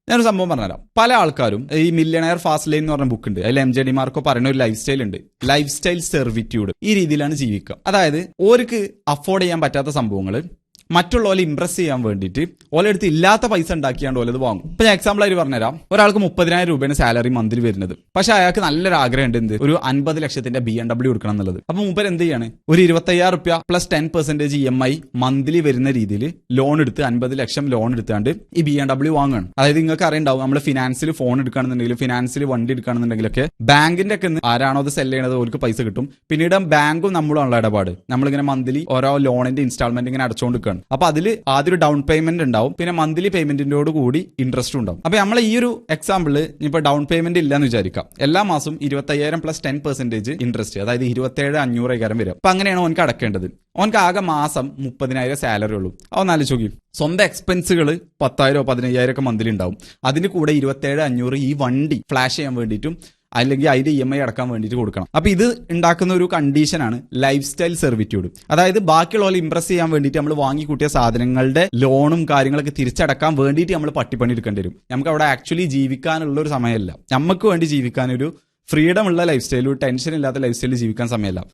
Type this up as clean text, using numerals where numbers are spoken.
ഞാനൊരു സംഭവം പറഞ്ഞുതരാം. പല ആൾക്കാരും ഈ മില്യണയർ ഫാസ്റ്റ് ലൈൻ എന്ന് പറഞ്ഞ ബുക്ക് ഉണ്ട്, അതിൽ MJ Demarco പറയുന്ന ഒരു ലൈഫ് സ്റ്റൈൽ ഉണ്ട്, ലൈഫ് സ്റ്റൈൽ സെർവിറ്റ്യൂഡ്. ഈ രീതിയിലാണ് ജീവിക്കുക. അതായത് ഓർക്ക് അഫോർഡ് ചെയ്യാൻ പറ്റാത്ത സംഭവങ്ങൾ മറ്റുള്ളവരെ ഇംപ്രസ് ചെയ്യാൻ വേണ്ടിയിട്ട് ഓലെടുത്ത് ഇല്ലാത്ത പൈസ ഉണ്ടാക്കിയാണ്ട് ഓലത് വാങ്ങും. ഇപ്പൊ ഞാൻ എക്സാമ്പിൾ ആയിട്ട് പറഞ്ഞുതരാം. ഒരാൾക്ക് 30,000 രൂപയാണ് സാലറി മന്തിൽ വരുന്നത്. പക്ഷെ അയാൾക്ക് നല്ലൊരു ആഗ്രഹം ഉണ്ട്, എന്ത്, ഒരു 50 ലക്ഷത്തിന്റെ BMW എടുക്കണം എന്നുള്ളത്. അപ്പൊ മൂപ്പർ എന്ത് ചെയ്യാണ്, ഒരു 25,000 രൂപ പ്ലസ് 10% EMI മന്ത്ലി വരുന്ന രീതിയിൽ ലോൺ എടുത്ത് 50 ലക്ഷം ലോൺ എടുത്താണ്ട് ഈ BMW വാങ്ങുകയാണ്. അതായത് നിങ്ങൾക്ക് അറിയുണ്ടാവും, നമ്മൾ ഫിനാൻസിൽ ഫോൺ എടുക്കുകയാണെന്നുണ്ടെങ്കിലും ഫിനാൻസിൽ വണ്ടി എടുക്കുകയാണെന്നുണ്ടെങ്കിലൊക്കെ ബാങ്കിന്റെ ഒക്കെ ആരാണോ അത് സെല് ചെയ്യണത് അവർക്ക് പൈസ കിട്ടും. പിന്നീട് ബാങ്കും നമ്മളുള്ള ഇടപാട്, നമ്മളിങ്ങനെ മന്ത്ലി ഓരോ ലോണിന്റെ ഇൻസ്റ്റാൾമെന്റ് ഇങ്ങനെ അടച്ചുകൊണ്ടിരിക്കുകയാണ്. അപ്പൊ അതിൽ ആദ്യം ഒരു ഡൗൺ പേയ്മെന്റ് ഉണ്ടാവും, പിന്നെ മന്ത്ലി പേയ്മെന്റിനോട് കൂടി ഇൻട്രസ്റ്റ് ഉണ്ടാവും. അപ്പൊ നമ്മൾ ഈ ഒരു എക്സാമ്പിള് ഇപ്പൊ ഡൗൺ പേയ്മെന്റ് ഇല്ലാന്ന് വിചാരിക്കാം, എല്ലാ മാസം 25,000 പ്ലസ് 10% ഇൻട്രസ്റ്റ്, അതായത് 27,500 വരും. അപ്പൊ അങ്ങനെയാണ് ഓനക്ക് അടക്കേണ്ടത്. ഓനക്ക് ആകെ മാസം 30,000 സാലറി ഉള്ളൂ. അതൊന്ന് ആലോചിച്ച് നോക്കി. സ്വന്തം എക്സ്പെൻസുകൾ 10,000 15,000 ഒക്കെ മന്ത്ലി ഉണ്ടാവും. അതിന് കൂടെ 27,500 ഈ വണ്ടി ഫ്ലാഷ് ചെയ്യാൻ വേണ്ടിയിട്ടും അല്ലെങ്കിൽ അതിന്റെ EMI അടക്കാൻ വേണ്ടിയിട്ട് കൊടുക്കണം. അപ്പൊ ഇത് ഉണ്ടാക്കുന്ന ഒരു കണ്ടീഷനാണ് ലൈഫ് സ്റ്റൈൽ സെർവിറ്റ്യൂഡ്. അതായത് ബാക്കിയുള്ളവരെ ഇംപ്രസ് ചെയ്യാൻ വേണ്ടിയിട്ട് നമ്മൾ വാങ്ങിക്കൂട്ടിയ സാധനങ്ങളുടെ ലോണും കാര്യങ്ങളൊക്കെ തിരിച്ചടക്കാൻ വേണ്ടിയിട്ട് നമ്മൾ പട്ടിപ്പണി എടുക്കേണ്ടി വരും. നമുക്ക് അവിടെ ആക്ച്വലി ജീവിക്കാനുള്ള ഒരു സമയമല്ല, നമുക്ക് വേണ്ടി ജീവിക്കാനൊരു ഫ്രീഡം ഉള്ള ലൈഫ് സ്റ്റൈൽ, ഒരു ടെൻഷൻ ഇല്ലാത്ത ലൈഫ് സ്റ്റൈലിൽ ജീവിക്കാൻ സമയമല്ല.